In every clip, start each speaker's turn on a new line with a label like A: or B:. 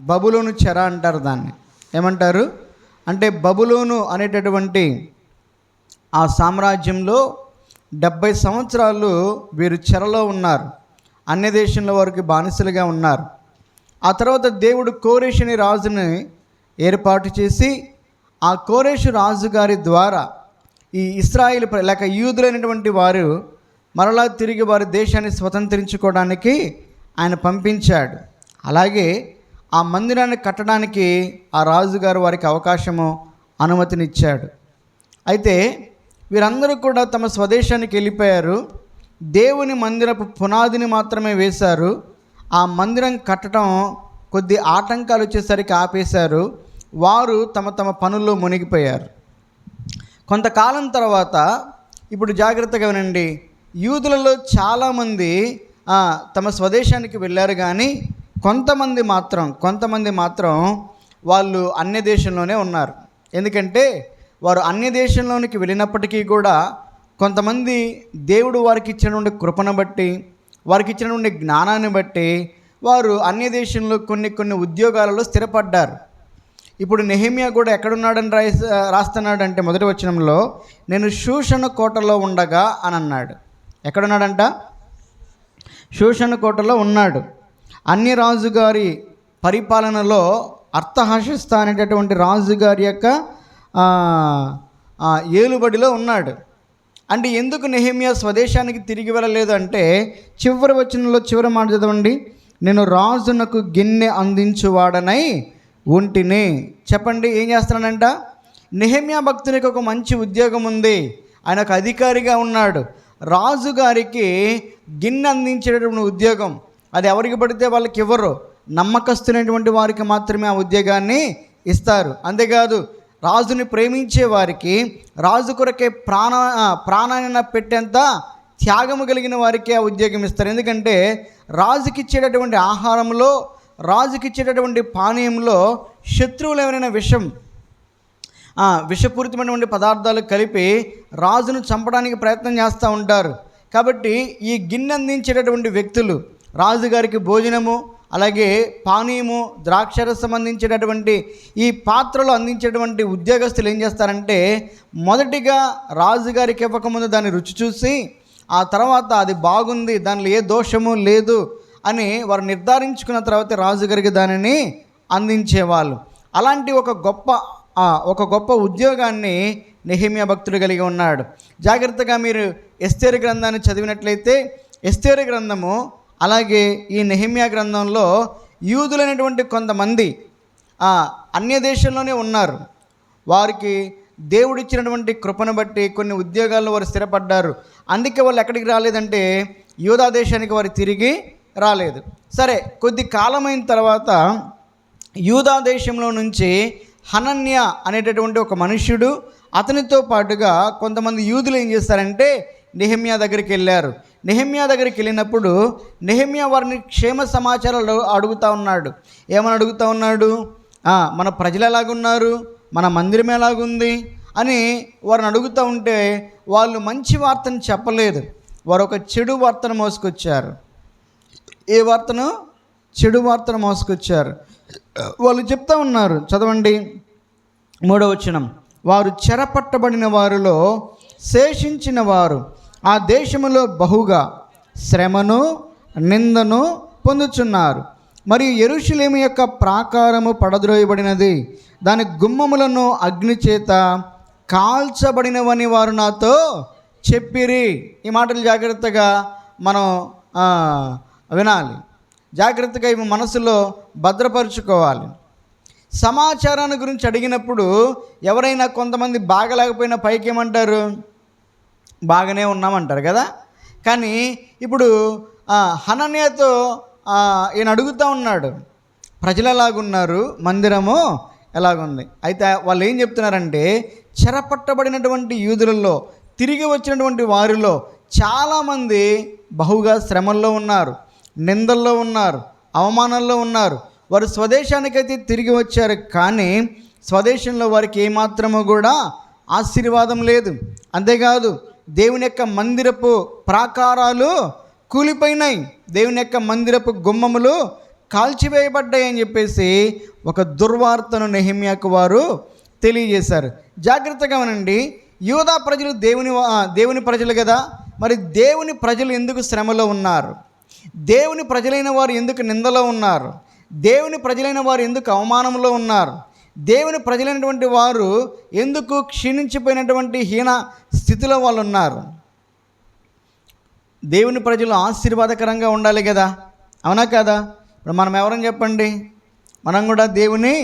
A: బబులోను చెర అంటారు దాన్ని. ఏమంటారు అంటే బబులోను అనేటటువంటి ఆ సామ్రాజ్యంలో 70 సంవత్సరాలు వీరు చెరలో ఉన్నారు. అన్య దేశంలో వారికి బానిసలుగా ఉన్నారు. ఆ తర్వాత దేవుడు కోరేషు అనే రాజుని ఏర్పాటు చేసి ఆ కోరేషు రాజు గారి ద్వారా ఈ ఇశ్రాయేలు లేక యూదులైనటువంటి వారు మరలా తిరిగి వారి దేశాన్ని స్వతంత్రించుకోవడానికి ఆయన పంపించాడు. అలాగే ఆ మందిరాన్ని కట్టడానికి ఆ రాజుగారు వారికి అవకాశము అనుమతినిచ్చాడు. అయితే వీరందరూ కూడా తమ స్వదేశానికి వెళ్ళిపోయారు. దేవుని మందిరపు పునాదిని మాత్రమే వేశారు. ఆ మందిరం కట్టడం కొద్ది ఆటంకాలు వచ్చేసరికి ఆపేశారు. వారు తమ తమ పనుల్లో మునిగిపోయారు. కొంతకాలం తర్వాత ఇప్పుడు జాగ్రత్తగా వినండి, యూదులలో చాలామంది తమ స్వదేశానికి వెళ్ళారు, కానీ కొంతమంది మాత్రం వాళ్ళు అన్య దేశంలోనే ఉన్నారు. ఎందుకంటే వారు అన్య దేశంలోనికి వెళ్ళినప్పటికీ కూడా కొంతమంది దేవుడు వారికి ఇచ్చినటువంటి కృపను బట్టి, వారికి ఇచ్చినటువంటి జ్ఞానాన్ని బట్టి వారు అన్య దేశంలో కొన్ని ఉద్యోగాలలో స్థిరపడ్డారు. ఇప్పుడు నెహెమ్యా కూడా ఎక్కడున్నాడని రాస్తున్నాడు అంటే మొదటి వచనంలో నేను షూషను కోటలో ఉండగా అని అన్నాడు. ఎక్కడున్నాడంట? షూషను కోటలో ఉన్నాడు. అన్య రాజుగారి పరిపాలనలో అర్తహషస్త అనేటటువంటి రాజుగారి యొక్క ఏలుబడిలో ఉన్నాడు. అంటే ఎందుకు నెహెమ్యా స్వదేశానికి తిరిగి వెళ్ళలేదు అంటే చివరి వచనంలో చివరి మాట చదవండి, నేను రాజునకు గిన్నె అందించువాడనై ఉంటిని. చెప్పండి, ఏం చేస్తున్నాడంట? నెహెమ్యా భక్తునికి ఒక మంచి ఉద్యోగం ఉంది, ఆయన ఒక అధికారిగా ఉన్నాడు. రాజుగారికి గిన్నె అందించేటటువంటి ఉద్యోగం అది ఎవరికి పడితే వాళ్ళకి ఇవ్వరు, నమ్మకస్తున్నటువంటి వారికి మాత్రమే ఆ ఉద్యోగాన్ని ఇస్తారు. అంతేకాదు రాజుని ప్రేమించే వారికి, రాజు కొరకే ప్రాణాన్ని పెట్టేంత త్యాగము కలిగిన వారికి ఆ ఉద్యోగం ఇస్తారు. ఎందుకంటే రాజుకి ఇచ్చేటటువంటి ఆహారంలో, రాజుకి ఇచ్చేటటువంటి పానీయంలో శత్రువులు ఎవరైనా విషపూరితమైనటువంటి పదార్థాలు కలిపి రాజును చంపడానికి ప్రయత్నం చేస్తూ ఉంటారు. కాబట్టి ఈ గిన్నె అందించేటటువంటి వ్యక్తులు, రాజుగారికి భోజనము అలాగే పానీయము ద్రాక్షరసం అందించేటటువంటి ఈ పాత్రలు అందించేటువంటి ఉద్యోగస్తులు ఏం చేస్తారంటే మొదటిగా రాజుగారికి ఇవ్వకముందు దాన్ని రుచి చూసి ఆ తర్వాత అది బాగుంది, దానిలో ఏ దోషము లేదు అని వారు నిర్ధారించుకున్న తర్వాత రాజుగారికి దానిని అందించేవాళ్ళు. అలాంటి ఒక గొప్ప ఉద్యోగాన్ని నెహెమ్యా భక్తుడు కలిగి ఉన్నాడు. జాగ్రత్తగా మీరు ఎస్తేరు గ్రంథాన్ని చదివినట్లయితే ఎస్తేరు గ్రంథము అలాగే ఈ నెహెమ్యా గ్రంథంలో యూదులైనటువంటి కొంతమంది అన్య దేశంలోనే ఉన్నారు. వారికి దేవుడిచ్చినటువంటి కృపను బట్టి కొన్ని ఉద్యోగాల్లో వారు స్థిరపడ్డారు. అందుకే వాళ్ళు ఎక్కడికి రాలేదంటే యూదా దేశానికి వారు తిరిగి రాలేదు. సరే, కొద్ది కాలమైన తర్వాత యూదా దేశంలో నుంచి హనన్య అనేటటువంటి ఒక మనుష్యుడు, అతనితో పాటుగా కొంతమంది యూదులు ఏం చేస్తారంటే నెహెమ్యా దగ్గరికి వెళ్ళారు. నెహెమ్యా దగ్గరికి వెళ్ళినప్పుడు నెహెమ్యా వారిని క్షేమ సమాచారాలు అడుగుతూ ఉన్నాడు. ఏమని అడుగుతూ ఉన్నాడు? మన ప్రజలు ఎలాగున్నారు, మన మందిరం ఎలాగుంది అని వారిని అడుగుతూ ఉంటే వాళ్ళు మంచి వార్తను చెప్పలేదు. వారు ఒక చెడు వార్తను మోసుకొచ్చారు. ఏ వార్తను? చెడు వార్తను మోసుకొచ్చారు. వాళ్ళు చెప్తా ఉన్నారు, చదవండి 3వ వచనం, వారు చెరపట్టబడిన వారిలో శేషించిన వారు ఆ దేశములో బహుగా శ్రమను నిందను పొందుచున్నారు. మరియు యెరూషలేము యొక్క ప్రాకారము పడద్రోయబడినది, దాని గుమ్మములను అగ్ని చేత కాల్చబడినవని వారు నాతో చెప్పిరి. ఈ మాటలు జాగ్రత్తగా మనం వినాలి. జాగ్రత్తగా ఇవి మనసులో భద్రపరుచుకోవాలి. సమాచారాన్ని గురించి అడిగినప్పుడు ఎవరైనా కొంతమంది బాగలేకపోయినా పైకి ఏమంటారు? బాగానే ఉన్నామంటారు కదా. కానీ ఇప్పుడు హనన్యాతో ఈయన అడుగుతూ ఉన్నాడు, ప్రజలు ఎలాగున్నారు, మందిరము ఎలాగుంది. అయితే వాళ్ళు ఏం చెప్తున్నారంటే చెరపట్టబడినటువంటి యూదులలో తిరిగి వచ్చినటువంటి వారిలో చాలామంది బహుగా శ్రమల్లో ఉన్నారు, నిందల్లో ఉన్నారు, అవమానంలో ఉన్నారు. వారు స్వదేశానికైతే తిరిగి వచ్చారు, కానీ స్వదేశంలో వారికి ఏమాత్రము కూడా ఆశీర్వాదం లేదు. అంతేకాదు దేవుని యొక్క మందిరపు ప్రాకారాలు కూలిపోయినాయి, దేవుని యొక్క మందిరపు గుమ్మములు కాల్చివేయబడ్డాయి అని చెప్పేసి ఒక దుర్వార్తను నెహెమ్యాకు వారు తెలియజేశారు. జాగ్రత్తగా వినండి. యూదా ప్రజలు దేవుని ప్రజలు కదా. మరి దేవుని ప్రజలు ఎందుకు శ్రమలో ఉన్నారు? దేవుని ప్రజలైన వారు ఎందుకు నిందలో ఉన్నారు? దేవుని ప్రజలైన వారు ఎందుకు అవమానంలో ఉన్నారు? దేవుని ప్రజలైనటువంటి వారు ఎందుకు క్షీణించిపోయినటువంటి హీన స్థితిలో వాళ్ళు ఉన్నారు? దేవుని ప్రజలు ఆశీర్వాదకరంగా ఉండాలి కదా, అవునా కదా? ఇప్పుడు మనం ఎవరని చెప్పండి, మనం కూడా దేవుని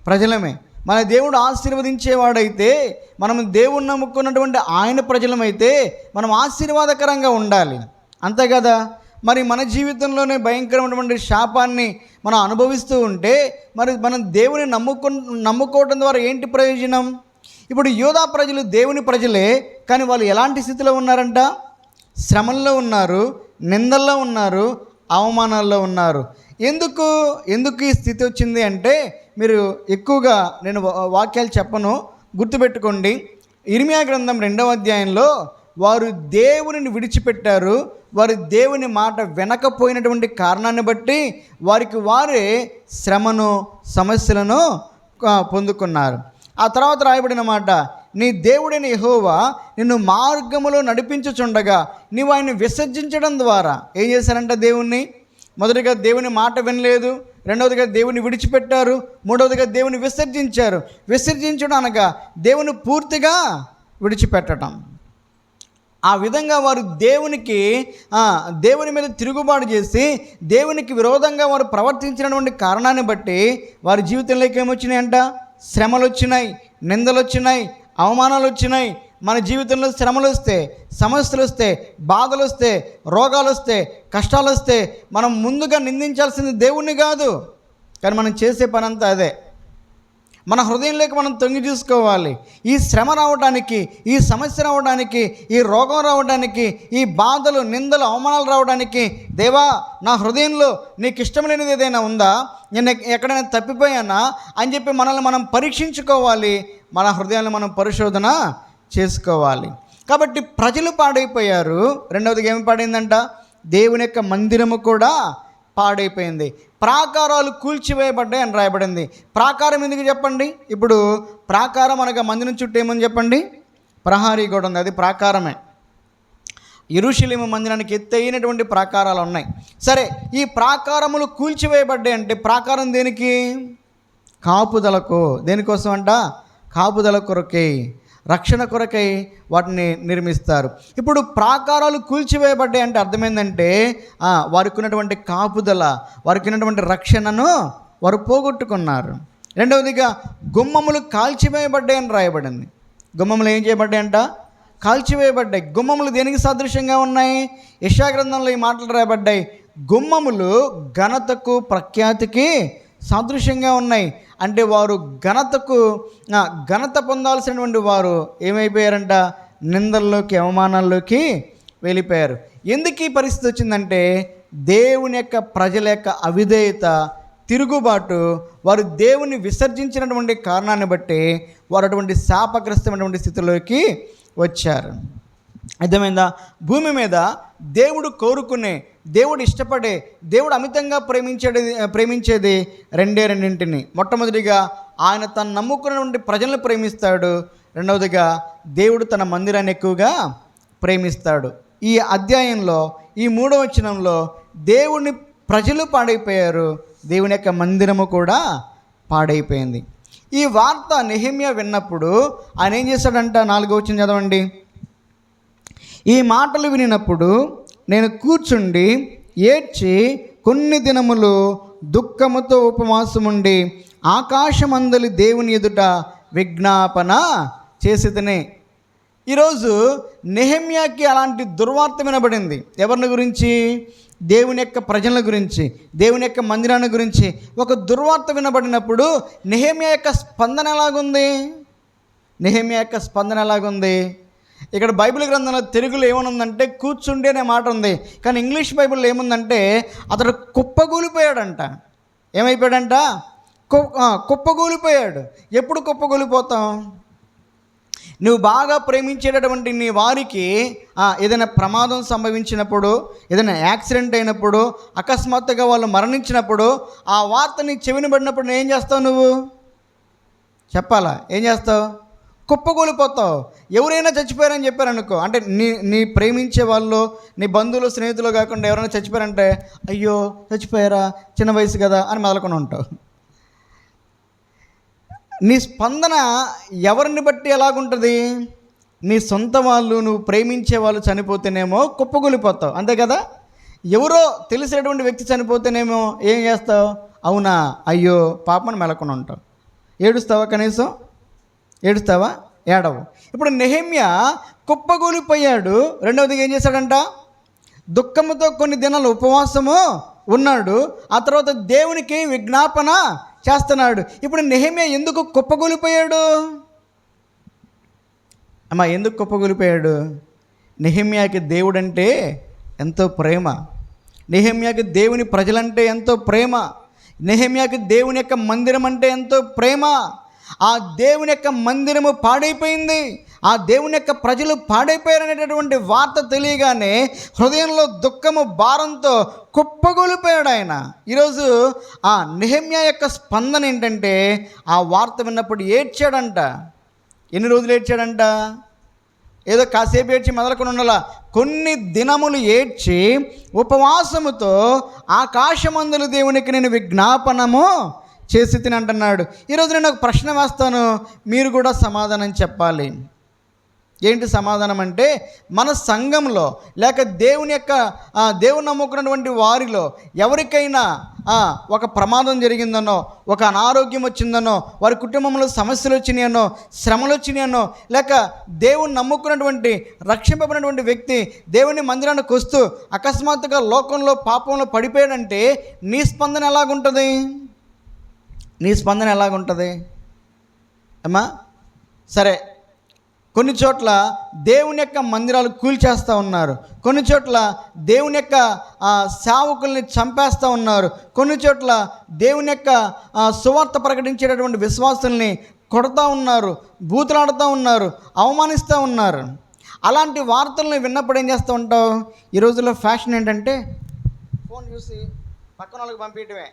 A: ప్రజలమే. మన దేవుడు ఆశీర్వదించేవాడైతే, మనం దేవుని నమ్ముకున్నటువంటి ఆయన ప్రజలమైతే మనం ఆశీర్వాదకరంగా ఉండాలి, అంతే కదా? మరి మన జీవితంలోనే భయంకరమైనటువంటి శాపాన్ని మనం అనుభవిస్తూ ఉంటే మరి మనం దేవుని నమ్ముకోవడం ద్వారా ఏంటి ప్రయోజనం? ఇప్పుడు యూదా ప్రజలు దేవుని ప్రజలే, కానీ వాళ్ళు ఎలాంటి స్థితిలో ఉన్నారంట? శ్రమల్లో ఉన్నారు, నిందల్లో ఉన్నారు, అవమానాల్లో ఉన్నారు. ఎందుకు ఈ స్థితి వచ్చింది అంటే, మీరు ఎక్కువగా నేను వాక్యాలు చెప్పను, గుర్తుపెట్టుకోండి. ఇర్మియా గ్రంథం 2వ అధ్యాయంలో వారు దేవునిని విడిచిపెట్టారు, వారు దేవుని మాట వినకపోయినటువంటి కారణాన్ని బట్టి వారికి వారే శ్రమను సమస్యలను పొందుకున్నారు. ఆ తర్వాత రాయబడిన మాట, నీ దేవుడైన యెహోవా నిన్ను మార్గములో నడిపించుచుండగా నీవు ఆయన్ని విసర్జించడం ద్వారా ఏం చేశారంట? దేవుణ్ణి మొదటిగా దేవుని మాట వినలేదు, రెండవదిగా దేవుని విడిచిపెట్టారు, మూడవదిగా దేవుని విసర్జించారు. విసర్జించడం అనగా దేవుని పూర్తిగా విడిచిపెట్టడం. ఆ విధంగా వారు దేవుని మీద తిరుగుబాటు చేసి దేవునికి విరోధంగా వారు ప్రవర్తించినటువంటి కారణాన్ని బట్టి వారి జీవితంలోకి ఏమొచ్చినాయంట? శ్రమలు వచ్చినాయి, నిందలు వచ్చినాయి, అవమానాలు వచ్చినాయి. మన జీవితంలో శ్రమలు వస్తే, సమస్యలు వస్తే, బాధలు వస్తే, రోగాలు వస్తే, కష్టాలు వస్తే మనం ముందుగా నిందించాల్సింది దేవుణ్ణి కాదు, కానీ మనం చేసే పని అంతా అదే. మన హృదయంలోకి మనం తొంగి చూసుకోవాలి. ఈ శ్రమ రావడానికి, ఈ సమస్య రావడానికి, ఈ రోగం రావడానికి, ఈ బాధలు, నిందలు, అవమానాలు రావడానికి, దేవా నా హృదయంలో నీకు ఇష్టం లేనిది ఏదైనా ఉందా, నేను ఎక్కడైనా తప్పిపోయానా అని చెప్పి మనల్ని మనం పరీక్షించుకోవాలి. మన హృదయాన్ని మనం పరిశోధన చేసుకోవాలి. కాబట్టి ప్రజలు పాడైపోయారు. రెండవదిగా ఏమి పాడైందంట? దేవుని యొక్క మందిరము కూడా పాడైపోయింది. ప్రాకారాలు కూల్చివేయబడ్డాయి అని రాయబడింది. ప్రాకారం ఎందుకు చెప్పండి? ఇప్పుడు ప్రాకారం అనగా మందిరం చుట్టూ ఏమని చెప్పండి? ప్రహారీ గోడ ఉంది, అది ప్రాకారమే. యెరూషలేము మందిరానికి ఎత్తైనటువంటి ప్రాకారాలు ఉన్నాయి. సరే, ఈ ప్రాకారములు కూల్చివేయబడ్డాయి అంటే ప్రాకారం దేనికి? కాపుదలకు. దేనికోసం అంట? కాపుదల కొరకై, రక్షణ కొరకై వాటిని నిర్మిస్తారు. ఇప్పుడు ప్రాకారాలు కూల్చివేయబడ్డాయి అంటే అర్థమైందంటే వారికి ఉన్నటువంటి కాపుదల, వారికి ఉన్నటువంటి రక్షణను వారు పోగొట్టుకున్నారు. రెండవదిగా గుమ్మములు కాల్చివేయబడ్డాయి అని రాయబడింది. గుమ్మములు ఏం చేయబడ్డాయంట? కాల్చివేయబడ్డాయి. గుమ్మములు దేనికి సాదృశ్యంగా ఉన్నాయి? యెషయా గ్రంథంలో ఈ మాటలు రాయబడ్డాయి. గుమ్మములు ఘనతకు, ప్రఖ్యాతికి సాదృశ్యంగా ఉన్నాయి. అంటే వారు ఘనత పొందాల్సినటువంటి వారు ఏమైపోయారంట? నిందల్లోకి, అవమానాల్లోకి వెళ్ళిపోయారు. ఎందుకు ఈ పరిస్థితి వచ్చిందంటే దేవుని యొక్క ప్రజల యొక్క అవిధేయత, తిరుగుబాటు, వారు దేవుని విసర్జించినటువంటి కారణాన్ని బట్టి వారు అటువంటి శాపగ్రస్తమైనటువంటి స్థితిలోకి వచ్చారు. అర్థమైందా? భూమి మీద దేవుడు కోరుకునే, దేవుడు ఇష్టపడే, దేవుడు అమితంగా ప్రేమించేది రెండింటిని. మొట్టమొదటిగా ఆయన తను నమ్ముకున్నటువంటి ప్రజలను ప్రేమిస్తాడు. రెండవదిగా దేవుడు తన మందిరాన్ని ఎక్కువగా ప్రేమిస్తాడు. ఈ అధ్యాయంలో ఈ 3వ వచనంలో దేవుని ప్రజలు పాడైపోయారు, దేవుని యొక్క మందిరము కూడా పాడైపోయింది. ఈ వార్త నెహెమ్యా విన్నప్పుడు ఆయన ఏం చేశాడంట? 4వ వచనం చదవండి. ఈ మాటలు వినినప్పుడు నేను కూర్చుండి ఏడ్చి కొన్ని దినములు దుఃఖముతో ఉపవాసముండి ఆకాశమందలి దేవుని ఎదుట విజ్ఞాపన చేసేదనే. ఈరోజు నెహెమ్యాకి అలాంటి దుర్వార్త వినబడింది. ఎవరిని గురించి? దేవుని యొక్క ప్రజల గురించి, దేవుని యొక్క మందిరాన్ని గురించి ఒక దుర్వార్త వినబడినప్పుడు నెహెమ్యా యొక్క స్పందన ఎలాగుంది? ఇక్కడ బైబిల్ గ్రంథంలో తెలుగులో ఏమనుందంటే కూర్చుండి అనే మాట ఉంది, కానీ ఇంగ్లీష్ బైబిల్లో ఏముందంటే అతడు కుప్పగూలిపోయాడంట. ఏమైపోయాడంట? కుప్పగూలిపోయాడు. ఎప్పుడు కుప్పగూలిపోతాం? నువ్వు బాగా ప్రేమించేటటువంటి నీ వారికి ఏదైనా ప్రమాదం సంభవించినప్పుడు, ఏదైనా యాక్సిడెంట్ అయినప్పుడు, అకస్మాత్తుగా వాళ్ళు మరణించినప్పుడు ఆ వార్త నీ చెవిని పడినప్పుడు నువ్వు ఏం చేస్తావు? నువ్వు చెప్పాలా? ఏం చేస్తావు? కుప్పకూలిపోతావు. ఎవరైనా చచ్చిపోయారని చెప్పారనుకో, అంటే నీ ప్రేమించే వాళ్ళు, నీ బంధువులు స్నేహితులు కాకుండా ఎవరైనా చచ్చిపోయారంటే, అయ్యో చచ్చిపోయారా, చిన్న వయసు కదా అని మొదలుకొని ఉంటావు. నీ స్పందన ఎవరిని బట్టి ఎలాగుంటుంది? నీ సొంత వాళ్ళు, నువ్వు ప్రేమించే వాళ్ళు చనిపోతేనేమో కుప్పకూలిపోతావు, అంతే కదా. ఎవరో తెలిసినటువంటి వ్యక్తి చనిపోతేనేమో ఏం చేస్తావు? అవునా, అయ్యో పాపని మెలకొని ఉంటావు. ఏడుస్తావా? కనీసం ఏడుస్తావా? ఏడవు. ఇప్పుడు నెహెమ్యా కుప్పకూలిపోయాడు. రెండవదిగా ఏం చేశాడంట? దుఃఖముతో కొన్ని దినాలు ఉపవాసము ఉన్నాడు. ఆ తర్వాత దేవునికి విజ్ఞాపన చేస్తున్నాడు. ఇప్పుడు నెహెమ్యా ఎందుకు కుప్పకూలిపోయాడు? అమ్మా, ఎందుకు కుప్పకూలిపోయాడు? నెహెమ్యాకి దేవుడంటే ఎంతో ప్రేమ. నెహెమ్యాకి దేవుని ప్రజలంటే ఎంతో ప్రేమ. నెహెమ్యాకి దేవుని యొక్క మందిరం అంటే ఎంతో ప్రేమ. ఆ దేవుని యొక్క మందిరము పాడైపోయింది, ఆ దేవుని యొక్క ప్రజలు పాడైపోయారనేటటువంటి వార్త తెలియగానే హృదయంలో దుఃఖము భారంతో కుప్పగొలిపోయాడు ఆయన. ఈరోజు ఆ నెహెమ్యా యొక్క స్పందన ఏంటంటే, ఆ వార్త విన్నప్పుడు ఏడ్చాడంట. ఎన్ని రోజులు ఏడ్చాడంట? ఏదో కాసేపు ఏడ్చి మొదలుకొని ఉండాల, కొన్ని దినములు ఏడ్చి ఉపవాసముతో ఆకాశమందుల దేవునికి నేను విజ్ఞాపనము చేసి తిని అంటున్నాడు. ఈరోజు నేను ఒక ప్రశ్న వేస్తాను, మీరు కూడా సమాధానం చెప్పాలి. ఏంటి సమాధానం అంటే, మన సంఘంలో లేక దేవుని నమ్ముకున్నటువంటి వారిలో ఎవరికైనా ఒక ప్రమాదం జరిగిందనో, ఒక అనారోగ్యం వచ్చిందనో, వారి కుటుంబంలో సమస్యలు వచ్చినాయనో, శ్రమలు వచ్చినాయనో, లేక దేవుని నమ్ముకున్నటువంటి రక్షింపబడినటువంటి వ్యక్తి దేవుని మందిరానికి వస్తూ అకస్మాత్తుగా లోకంలో పాపంలో పడిపోయాడంటే నీ స్పందన ఎలాగుంటుంది? నీ స్పందన ఎలాగుంటుంది అమ్మా? సరే, కొన్ని చోట్ల దేవుని యొక్క మందిరాలు కూల్చేస్తూ ఉన్నారు, కొన్ని చోట్ల దేవుని యొక్క సేవకుల్ని చంపేస్తూ ఉన్నారు, కొన్ని చోట్ల దేవుని యొక్క సువార్త ప్రకటించేటటువంటి విశ్వాసుల్ని కొడతా ఉన్నారు, బూతులాడుతూ ఉన్నారు, అవమానిస్తూ ఉన్నారు. అలాంటి వార్తల్ని విన్నప్పుడు ఏం చేస్తూ ఉంటావు? ఈ రోజుల్లో ఫ్యాషన్ ఏంటంటే ఫోన్ చూసి పక్కన వాళ్ళకి పంపించడమే,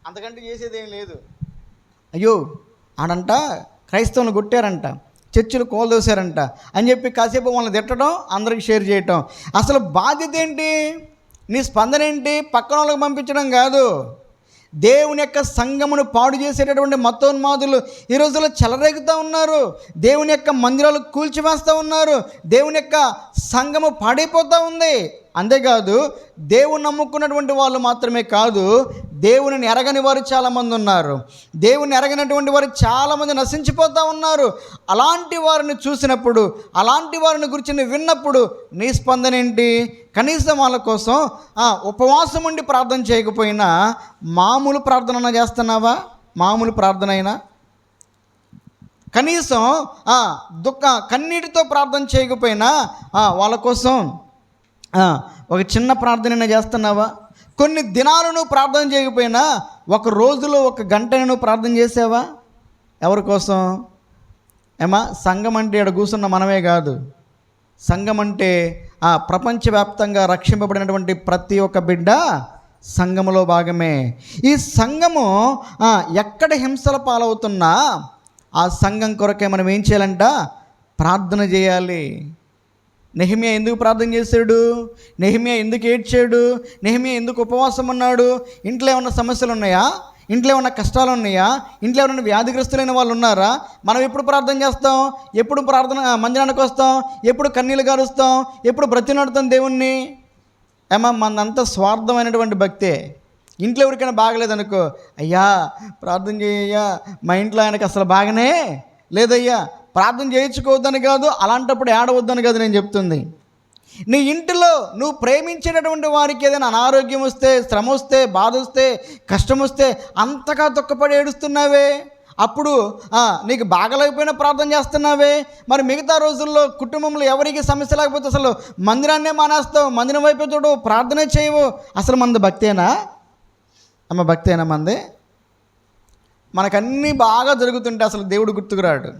A: అంతకంటే చేసేది ఏం లేదు. అయ్యో ఆడంట క్రైస్తవుని కొట్టారంట, చర్చిలు కోల్దోశారంట అని చెప్పి కాసేపు వాళ్ళని తిట్టడం, అందరికి షేర్ చేయటం. అసలు బాధ్యత ఏంటి? నీ స్పందన ఏంటి? పక్కన వాళ్ళకి పంపించడం కాదు. దేవుని యొక్క సంఘమును పాడు చేసేటటువంటి మతోన్మాదులు ఈ రోజుల్లో చెలరేగుతూ ఉన్నారు, దేవుని యొక్క మందిరాలు కూల్చివేస్తూ ఉన్నారు, దేవుని యొక్క సంఘము పాడైపోతూ ఉంది. అంతేకాదు, దేవుని నమ్ముకున్నటువంటి వాళ్ళు మాత్రమే కాదు, దేవుని ఎరగని వారు చాలామంది ఉన్నారు, దేవుని ఎరగనటువంటి వారు చాలామంది నశించిపోతూ ఉన్నారు. అలాంటి వారిని చూసినప్పుడు, అలాంటి వారిని గురించి విన్నప్పుడు నీ స్పందన ఏంటి? కనీసం వాళ్ళ కోసం ఉపవాసం ఉండి ప్రార్థన చేయకపోయినా మామూలు ప్రార్థన చేస్తున్నావా? మామూలు ప్రార్థన అయినా కనీసం కన్నీటితో ప్రార్థన చేయకపోయినా వాళ్ళ కోసం ఒక చిన్న ప్రార్థన చేస్తున్నావా? కొన్ని దినాలు నువ్వు ప్రార్థన చేయకపోయినా ఒక రోజులో ఒక గంటను నువ్వు ప్రార్థన చేసావా? ఎవరి కోసం? సంఘం అంటే ఇక్కడ కూర్చున్న మనమే కాదు, సంఘం అంటే ప్రపంచవ్యాప్తంగా రక్షింపబడినటువంటి ప్రతి ఒక్క బిడ్డ సంఘములో భాగమే. ఈ సంఘము ఎక్కడ హింసల పాలవుతున్నా ఆ సంఘం కొరకే మనం ఏం చేయాలంట? ప్రార్థన చేయాలి. నెహెమ్యా ఎందుకు ప్రార్థన చేశాడు? నెహెమ్యా ఎందుకు ఏడ్చాడు? నెహెమ్యా ఎందుకు ఉపవాసం ఉన్నాడు? ఇంట్లో ఏమన్నా సమస్యలు ఉన్నాయా? ఇంట్లో ఏమన్నా కష్టాలు ఉన్నాయా? ఇంట్లో ఎవరైనా వ్యాధిగ్రస్తులైన వాళ్ళు ఉన్నారా? మనం ఎప్పుడు ప్రార్థన చేస్తాం? ఎప్పుడు ప్రార్థన మందిరానికి వస్తాం? ఎప్పుడు కన్నీళ్ళు గారుస్తాం? ఎప్పుడు బ్రతిలాడుతాం దేవుణ్ణి? మనంతా స్వార్థమైనటువంటి భక్తే. ఇంట్లో ఎవరికైనా బాగలేదనుకో, అయ్యా ప్రార్థన చేయయ్యా, మా ఇంట్లో ఆయనకు అసలు బాగానే లేదయ్యా, ప్రార్థన చేయించుకోవద్దని కాదు, అలాంటప్పుడు ఏడవద్దని కాదు నేను చెప్తుంది. నీ ఇంటిలో నువ్వు ప్రేమించేటటువంటి వారికి ఏదైనా అనారోగ్యం వస్తే, శ్రమ వస్తే, బాధ వస్తే, కష్టం వస్తే అంతగా దుఃఖపడి ఏడుస్తున్నావే, అప్పుడు నీకు బాగలేకపోయినా ప్రార్థన చేస్తున్నావే. మరి మిగతా రోజుల్లో కుటుంబంలో ఎవరికి సమస్య లేకపోతే అసలు మందిరాన్నే మానేస్తావు, మందిరం వైపు చూడు, ప్రార్థనే చేయవు. అసలు మనది భక్తేనా భక్తేనా మంది? మనకన్నీ బాగా జరుగుతుంటే అసలు దేవుడు గుర్తుకురాడు.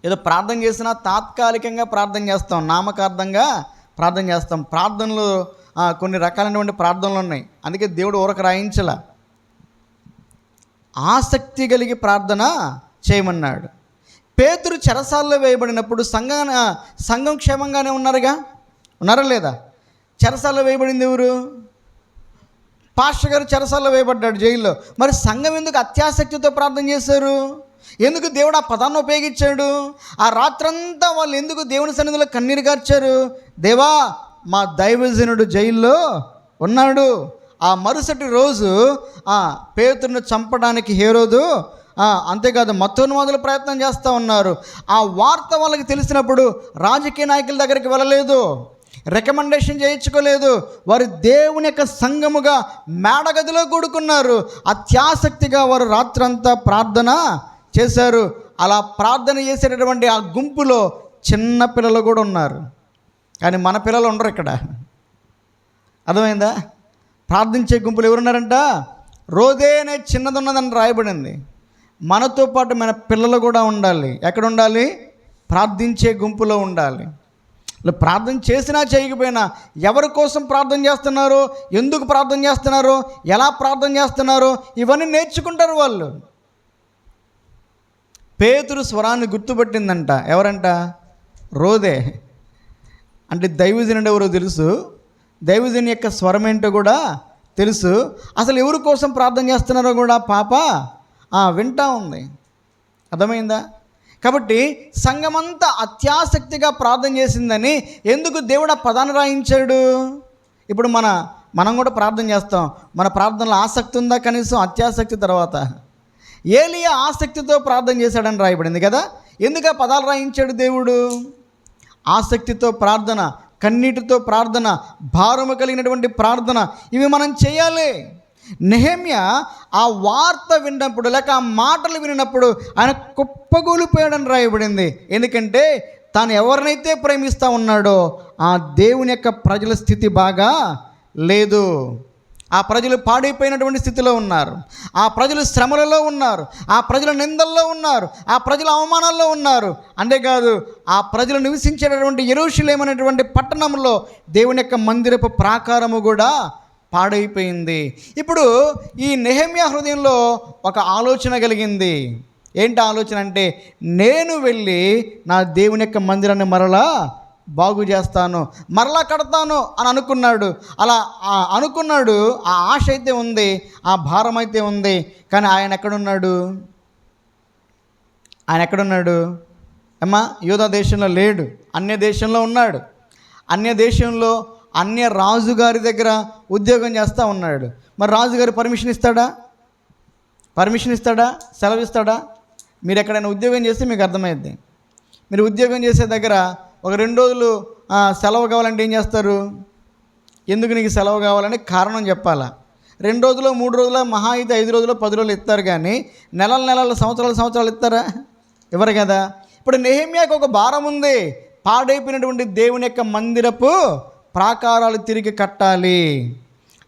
A: ఏదో ప్రార్థన చేసినా తాత్కాలికంగా ప్రార్థన చేస్తాం, నామకార్థంగా ప్రార్థన చేస్తాం. ప్రార్థనలు కొన్ని రకాలైనటువంటి ప్రార్థనలు ఉన్నాయి. అందుకే దేవుడు ఊరక రాయించలా, ఆసక్తి కలిగి ప్రార్థన చేయమన్నాడు. పేతురు చెరసాల్లో వేయబడినప్పుడు సంఘం క్షేమంగానే ఉన్నారా లేదా? చెరసాల్లో వేయబడింది ఎవరు? పాస్టర్ గారు చెరసాల్లో వేయబడ్డాడు, జైల్లో. మరి సంఘం ఎందుకు అత్యాసక్తితో ప్రార్థన చేశారు? ఎందుకు దేవుడు ఆ పదాన్ని ఉపయోగించాడు? ఆ రాత్రంతా వాళ్ళు ఎందుకు దేవుని సన్నిధిలో కన్నీరు గార్చారు? దేవా, మా దైవజనుడు జైల్లో ఉన్నాడు. ఆ మరుసటి రోజు పేతురును చంపడానికి హేరోదు అంతేకాదు మతోన్మాదులు ప్రయత్నం చేస్తూ ఉన్నారు. ఆ వార్త వాళ్ళకి తెలిసినప్పుడు రాజకీయ నాయకుల దగ్గరికి వెళ్ళలేదు, రికమెండేషన్ చేయించుకోలేదు. వారు దేవుని యొక్క సంఘముగా మేడగదిలో కూడుకున్నారు. అత్యాసక్తిగా వారు రాత్రంతా ప్రార్థన చేశారు. అలా ప్రార్థన చేసేటటువంటి ఆ గుంపులో చిన్న పిల్లలు కూడా ఉన్నారు. కానీ మన పిల్లలు ఉండరు ఇక్కడ. అర్థమైందా? ప్రార్థించే గుంపులు ఎవరున్నారంట? రోదే అనే చిన్నది ఉన్నదని రాయబడింది. మనతో పాటు మన పిల్లలు కూడా ఉండాలి. ఎక్కడ ఉండాలి? ప్రార్థించే గుంపులో ఉండాలి. ప్రార్థన చేసినా చేయకపోయినా ఎవరి కోసం ప్రార్థన చేస్తున్నారో, ఎందుకు ప్రార్థన చేస్తున్నారో, ఎలా ప్రార్థన చేస్తున్నారో ఇవన్నీ నేర్చుకుంటారు వాళ్ళు. పేతురు స్వరాన్ని గుర్తుపట్టిందంట. ఎవరంట? రోదే. అంటే దైవజనుడు ఎవరో తెలుసు, దైవజనుని యొక్క స్వరం ఏంటో కూడా తెలుసు. అసలు ఎవరి కోసం ప్రార్థన చేస్తున్నారో కూడా పాప వింటా ఉంది. అర్థమైందా? కాబట్టి సంఘమంతా అత్యాసక్తిగా ప్రార్థన చేసిందని ఎందుకు దేవుడు ఆ పదాన్ని రాయించాడు? ఇప్పుడు మనం కూడా ప్రార్థన చేస్తాం. మన ప్రార్థనలో ఆసక్తి ఉందా? కనీసం అత్యాసక్తి తర్వాత. ఏలియా ఆసక్తితో ప్రార్థన చేశాడని రాయబడింది కదా. ఎందుకు ఆ పదాలు రాయించాడు దేవుడు? ఆసక్తితో ప్రార్థన, కన్నీటితో ప్రార్థన, భారము కలిగినటువంటి ప్రార్థన, ఇవి మనం చేయాలి. నెహెమ్యా ఆ వార్త విన్నప్పుడు, లేక ఆ మాటలు విన్నప్పుడు ఆయన కుప్పగూలిపోయాడని రాయబడింది. ఎందుకంటే తాను ఎవరినైతే ప్రేమిస్తూ ఉన్నాడో ఆ దేవుని యొక్క ప్రజల స్థితి బాగా లేదు. ఆ ప్రజలు పాడైపోయినటువంటి స్థితిలో ఉన్నారు. ఆ ప్రజలు శ్రమలలో ఉన్నారు. ఆ ప్రజల నిందల్లో ఉన్నారు. ఆ ప్రజల అవమానాల్లో ఉన్నారు. అంతేకాదు ఆ ప్రజలు నివసించేటటువంటి యెరూషలేము అనేటువంటి పట్టణంలో దేవుని యొక్క మందిరపు ప్రాకారము కూడా పాడైపోయింది. ఇప్పుడు ఈ నెహెమ్యా హృదయంలో ఒక ఆలోచన కలిగింది. ఏంటి ఆలోచన అంటే, నేను వెళ్ళి నా దేవుని యొక్క మందిరాన్ని మరలా బాగు చేస్తాను, మరలా కడతాను అని అనుకున్నాడు. అలా అనుకున్నాడు. ఆ ఆశ అయితే ఉంది, ఆ భారం అయితే ఉంది. కానీ ఆయన ఎక్కడున్నాడు? అమ్మా, యూదా దేశంలో లేడు, అన్య దేశంలో ఉన్నాడు. అన్య దేశంలో అన్య రాజుగారి దగ్గర ఉద్యోగం చేస్తూ ఉన్నాడు. మరి రాజుగారు పర్మిషన్ ఇస్తాడా? సెలవు ఇస్తాడా? మీరు ఎక్కడైనా ఉద్యోగం చేస్తే మీకు అర్థమైద్ది. మీరు ఉద్యోగం చేసే దగ్గర ఒక 2 రోజులు సెలవు కావాలంటే ఏం చేస్తారు? ఎందుకు నీకు సెలవు కావాలని కారణం చెప్పాలా? 2 రోజులు 3 రోజులు, మహా అయితే 5 రోజులు 10 రోజులు ఇస్తారు. కానీ నెలలు సంవత్సరాలు ఇస్తారా? ఇవ్వరు కదా. ఇప్పుడు నెహెమ్యాకు ఒక భారం ఉంది. పాడైపోయినటువంటి దేవుని యొక్క మందిరపు ప్రాకారాలు తిరిగి కట్టాలి,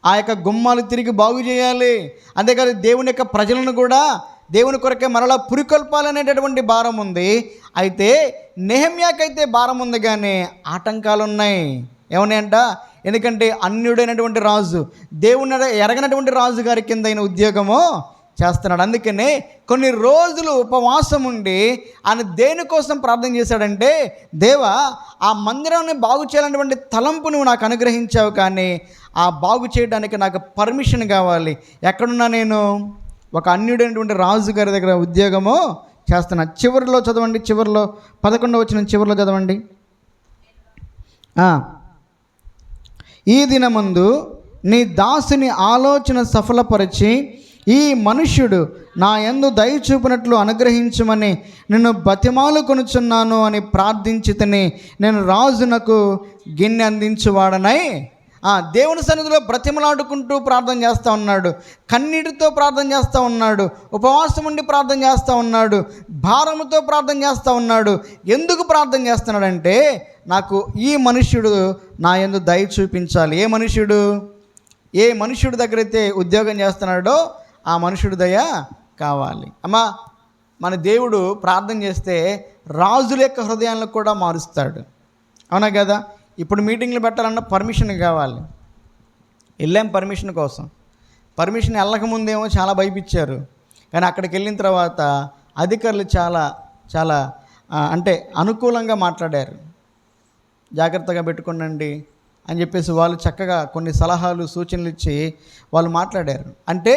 A: ఆ యొక్క గుమ్మాలు తిరిగి బాగు చేయాలి. అంతేకాదు దేవుని యొక్క ప్రజలను కూడా దేవుని కొరకే మరలా పురికొల్పాలనేటటువంటి భారం ఉంది. అయితే నెహెమ్యాకైతే భారం ఉంది, కానీ ఆటంకాలు ఉన్నాయి. ఏమన్నాయంట? ఎందుకంటే అన్యుడైనటువంటి రాజు, దేవుని ఎరగనటువంటి రాజు గారి కింద అయిన ఉద్యోగము చేస్తున్నాడు. అందుకనే కొన్ని రోజులు ఉపవాసం ఉండి ఆయన దేనికోసం ప్రార్థన చేశాడంటే, దేవా, ఆ మందిరాన్ని బాగు చేయాలనేటువంటి తలంపు నువ్వు నాకు అనుగ్రహించావు, కానీ ఆ బాగు చేయడానికి నాకు పర్మిషన్ కావాలి. ఎక్కడున్నా నేను? ఒక అన్యుడైనటువంటి రాజు గారి దగ్గర ఉద్యోగము చేస్తున్నా. చివరిలో చదవండి, చివరిలో 11వ వచనం చివరిలో చదవండి. ఈ దినమందు నీ దాసుని ఆలోచన సఫలపరిచి ఈ మనుష్యుడు నా యందు దయ చూపినట్లు అనుగ్రహించమని నిన్ను బతిమాలు కొనుచున్నాను అని ప్రార్థించితని నేను రాజునకు గిన్నె అందించువాడనై. దేవుని సన్నిధిలో బ్రతిమలాడుకుంటూ ప్రార్థన చేస్తూ ఉన్నాడు, కన్నీటితో ప్రార్థన చేస్తూ ఉన్నాడు, ఉపవాసం ఉండి ప్రార్థన చేస్తూ ఉన్నాడు, భారముతో ప్రార్థన చేస్తూ ఉన్నాడు. ఎందుకు ప్రార్థన చేస్తున్నాడంటే, నాకు ఈ మనుష్యుడు నా యందు దయ చూపించాలి. ఏ మనుష్యుడి దగ్గర అయితే ఉద్యోగం చేస్తున్నాడో ఆ మనుషుడి దయ కావాలి. అమ్మా, మన దేవుడు ప్రార్థన చేస్తే రాజుల యొక్క హృదయాలను కూడా మారుస్తాడు. అవునా కదా? ఇప్పుడు మీటింగ్లు పెట్టాలన్నా పర్మిషన్ కావాలి. వెళ్ళాం పర్మిషన్ కోసం. పర్మిషన్ వెళ్ళకముందేమో చాలా భయపించారు, కానీ అక్కడికి వెళ్ళిన తర్వాత అధికారులు చాలా చాలా అంటే అనుకూలంగా మాట్లాడారు. జాగ్రత్తగా పెట్టుకోండి అని చెప్పేసి వాళ్ళు చక్కగా కొన్ని సలహాలు సూచనలు ఇచ్చి వాళ్ళు మాట్లాడారు. అంటే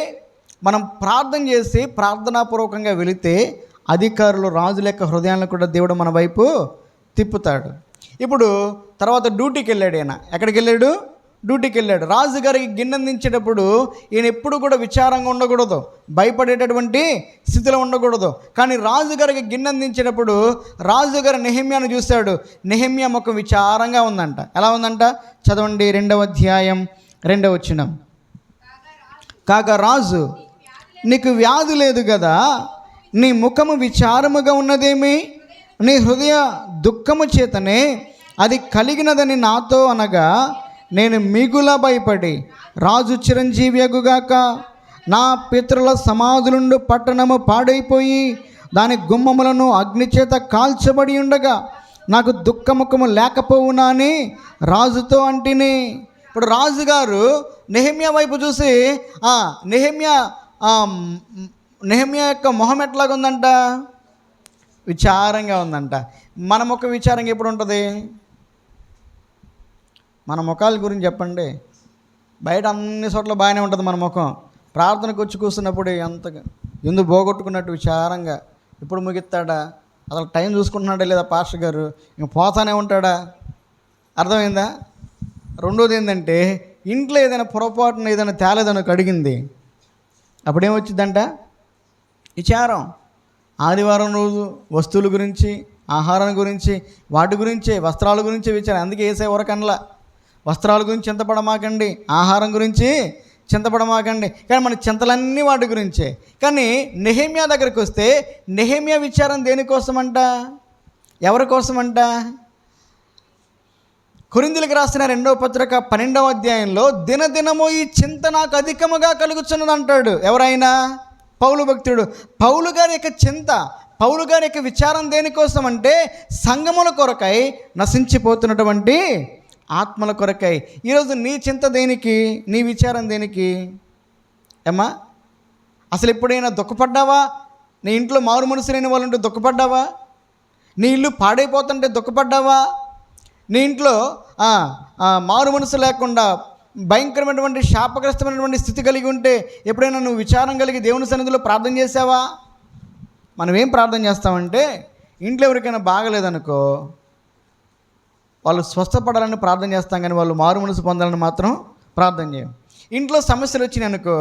A: మనం ప్రార్థన చేసి ప్రార్థనాపూర్వకంగా వెళితే అధికారులు రాజుల యొక్క హృదయాలను కూడా దేవుడు మన వైపు తిప్పుతాడు. ఇప్పుడు తర్వాత డ్యూటీకి వెళ్ళాడు. ఈయన ఎక్కడికి వెళ్ళాడు? డ్యూటీకి వెళ్ళాడు. రాజుగారికి గిన్నెందించేటప్పుడు ఈయన ఎప్పుడు కూడా విచారంగా ఉండకూడదు, భయపడేటటువంటి స్థితిలో ఉండకూడదు. కానీ రాజుగారికి గిన్నెందించేటప్పుడు రాజుగారు నెహెమ్యాను చూశాడు. నెహెమ్యా ముఖం విచారంగా ఉందంట. ఎలా ఉందంట? చదవండి 2వ అధ్యాయం 2వ వచనం. కాగా రాజు, నీకు వ్యాధి లేదు కదా, నీ ముఖము విచారముగా ఉన్నదేమి? నీ హృదయ దుఃఖము చేతనే అది కలిగినదని నాతో అనగా, నేను మిగుల భయపడి రాజు చిరంజీవియగుగాక, నా పితరుల సమాధులుండు పట్టణము పాడైపోయి దాని గుమ్మములను అగ్నిచేత కాల్చబడి ఉండగా నాకు దుఃఖముఖము లేకపోవునా అని రాజుతో అంటిని. ఇప్పుడు రాజుగారు నెహెమ్యా వైపు చూసి నెహెమ్యా యొక్క మొహం ఎట్లాగా ఉందంట? విచారంగా ఉందంట. మన ముఖం విచారంగా ఎప్పుడు ఉంటుంది? మన ముఖాల గురించి చెప్పండి. బయట అన్ని చోట్ల బాగానే ఉంటుంది మన ముఖం. ప్రార్థనకు వచ్చి కూర్చున్నప్పుడు ఎందుకు పోగొట్టుకున్నట్టు విచారంగా ఇప్పుడు ముగిస్తాడా, అసలు టైం చూసుకుంటున్నాడా లేదా పాస్టర్ గారు, ఇంక పోతానే ఉంటాడా? అర్థమైందా? రెండోది ఏంటంటే, ఇంట్లో ఏదైనా పొరపాటున ఏదైనా తేలేదనకు అడిగింది, అప్పుడేమొచ్చిందంట? విచారం. ఆదివారం రోజు వస్తువుల గురించి, ఆహారం గురించి, వాటి గురించే, వస్త్రాల గురించి విచారం. అందుకే ఏసే వరకనలా వస్త్రాల గురించి చింతపడమాకండి, ఆహారం గురించి చింతపడమాకండి. కానీ మన చింతలన్నీ వాటి గురించే. కానీ నెహెమ్యా దగ్గరికి వస్తే నెహెమ్యా విచారం దేనికోసమంట? ఎవరి కోసమంట? కొరింథీయులకు రాసిన 2వ పత్రిక 12వ అధ్యాయంలో దినదినము ఈ చింత నాకు అధికముగా కలుగుచున్నది అంటాడు. ఎవరైనా? పౌలు భక్తుడు. పౌలు గారి యొక్క చింత, పౌలు గారి యొక్క విచారం దేనికోసం అంటే సంఘముల కొరకై, నశించిపోతున్నటువంటి ఆత్మల కొరకై. ఈరోజు నీ చింత దేనికి? నీ విచారం దేనికి? ఏమ్మా, అసలు ఎప్పుడైనా దుఃఖపడ్డావా? నీ ఇంట్లో మారు మనసు లేని వాళ్ళు ఉంటే దుఃఖపడ్డావా? నీ ఇల్లు పాడైపోతుంటే దుఃఖపడ్డావా? నీ ఇంట్లో మారు మనసు లేకుండా భయంకరమైనటువంటి శాపగ్రస్తమైనటువంటి స్థితి కలిగి ఉంటే ఎప్పుడైనా నువ్వు విచారం కలిగి దేవుని సన్నిధిలో ప్రార్థన చేసావా? మనం ఏం ప్రార్థన చేస్తామంటే, ఇంట్లో ఎవరికైనా బాగలేదనుకో వాళ్ళు స్వస్థపడాలని ప్రార్థన చేస్తాం, కానీ వాళ్ళు మారు మనసు పొందాలని మాత్రం ప్రార్థన చేయం. ఇంట్లో సమస్యలు వచ్చినాయి అనుకో,